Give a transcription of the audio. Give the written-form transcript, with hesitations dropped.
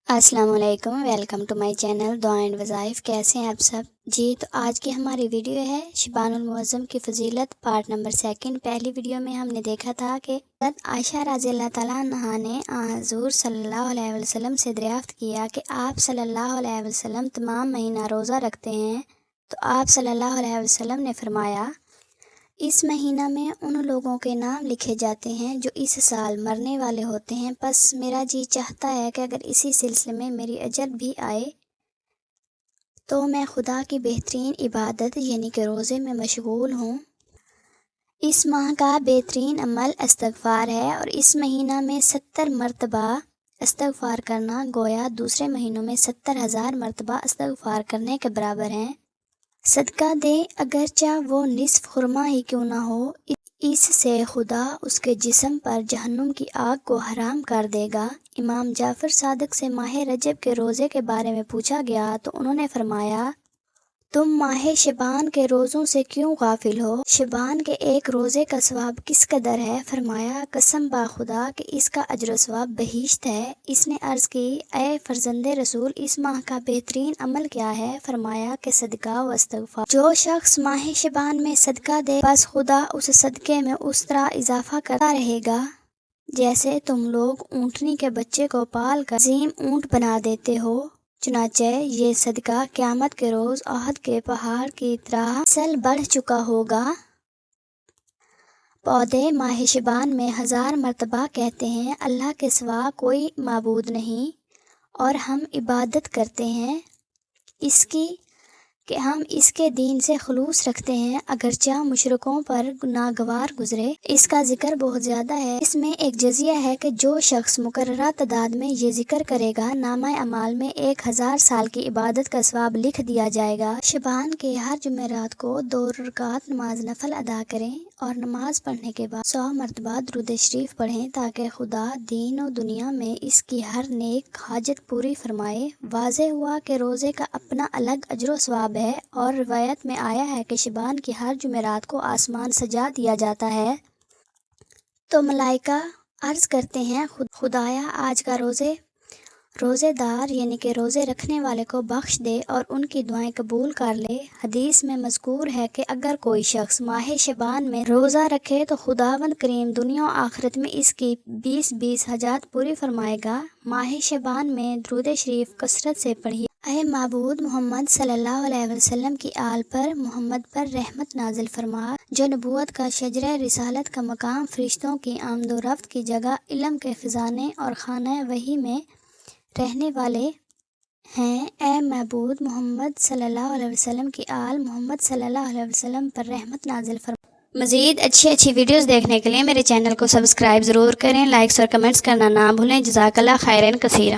السلام علیکم، welcome to my channel دعا اینڈ وظائف۔ کیسے ہیں آپ سب؟ جی تو آج کی ہماری ویڈیو ہے شبان المعظم کی فضیلت پارٹ نمبر 2۔ پہلی ویڈیو میں ہم نے دیکھا تھا کہ حضرت عائشہ رضی اللہ تعالیٰ عنہا نے حضور صلی اللہ علیہ وسلم سے دریافت کیا کہ آپ صلی اللہ علیہ وسلم تمام مہینہ روزہ رکھتے ہیں، تو آپ صلی اللہ علیہ وسلم نے فرمایا اس مہینہ میں ان لوگوں کے نام لکھے جاتے ہیں جو اس سال مرنے والے ہوتے ہیں، پس میرا جی چاہتا ہے کہ اگر اسی سلسلے میں میری اجل بھی آئے تو میں خدا کی بہترین عبادت یعنی کہ روزے میں مشغول ہوں۔ اس ماہ کا بہترین عمل استغفار ہے، اور اس مہینہ میں 70 مرتبہ استغفار کرنا گویا دوسرے مہینوں میں 70,000 مرتبہ استغفار کرنے کے برابر ہیں۔ صدقہ دے اگرچہ وہ نصف خرما ہی کیوں نہ ہو، اس سے خدا اس کے جسم پر جہنم کی آگ کو حرام کر دے گا۔ امام جعفر صادق سے ماہ رجب کے روزے کے بارے میں پوچھا گیا تو انہوں نے فرمایا تم ماہ شبان کے روزوں سے کیوں غافل ہو؟ شبان کے ایک روزے کا ثواب کس قدر ہے؟ فرمایا قسم با خدا کہ اس کا اجر و ثواب بہشت ہے۔ اس نے عرض کی اے فرزند رسول، اس ماہ کا بہترین عمل کیا ہے؟ فرمایا کہ صدقہ و استغفار۔ جو شخص ماہ شبان میں صدقہ دے بس خدا اس صدقے میں اس طرح اضافہ کرتا رہے گا جیسے تم لوگ اونٹنی کے بچے کو پال کر عظیم اونٹ بنا دیتے ہو، چنانچہ یہ صدقہ قیامت کے روز احد کے پہاڑ کی طرح اصل بڑھ چکا ہوگا۔ پودے ماہ شبان میں 1000 مرتبہ کہتے ہیں اللہ کے سوا کوئی معبود نہیں، اور ہم عبادت کرتے ہیں اس کی کہ ہم اس کے دین سے خلوص رکھتے ہیں، اگرچہ مشرکوں پر ناگوار گزرے۔ اس کا ذکر بہت زیادہ ہے۔ اس میں ایک جزیہ ہے کہ جو شخص مقررہ تعداد میں یہ ذکر کرے گا نامہ اعمال میں 1000 سال کی عبادت کا ثواب لکھ دیا جائے گا۔ شبان کے ہر جمعرات کو 2 رکعت نماز نفل ادا کریں اور نماز پڑھنے کے بعد 100 مرتبہ درود شریف پڑھیں تاکہ خدا دین و دنیا میں اس کی ہر نیک حاجت پوری فرمائے۔ واضح ہوا کہ روزے کا اپنا الگ اجر و ثواب ہے، اور روایت میں آیا ہے کہ شبان کی ہر جمعرات کو آسمان سجا دیا جاتا ہے تو ملائکہ عرض کرتے ہیں خدایا آج کا روزے دار یعنی کہ روزے رکھنے والے کو بخش دے اور ان کی دعائیں قبول کر لے۔ حدیث میں مذکور ہے کہ اگر کوئی شخص ماہ شبان میں روزہ رکھے تو خداوند کریم دنیا و آخرت میں اس کی 20 حاجات پوری فرمائے گا۔ ماہ شبان میں درود شریف کثرت سے پڑھیے۔ اے معبود محمد صلی اللہ علیہ وسلم کی آل پر محمد پر رحمت نازل فرما، جو نبوت کا شجرہ رسالت کا مقام، فرشتوں کی آمد و رفت کی جگہ، علم کے خزانے اور خانہ وحی میں رہنے والے ہیں۔ اے معبود محمد صلی اللہ علیہ وسلم کی آل محمد صلی اللہ علیہ وسلم پر رحمت نازل فرما۔ مزید اچھی ویڈیوز دیکھنے کے لیے میرے چینل کو سبسکرائب ضرور کریں، لائکس اور کمنٹس کرنا نہ بھولیں۔ جزاک اللہ خیرن کثیرا۔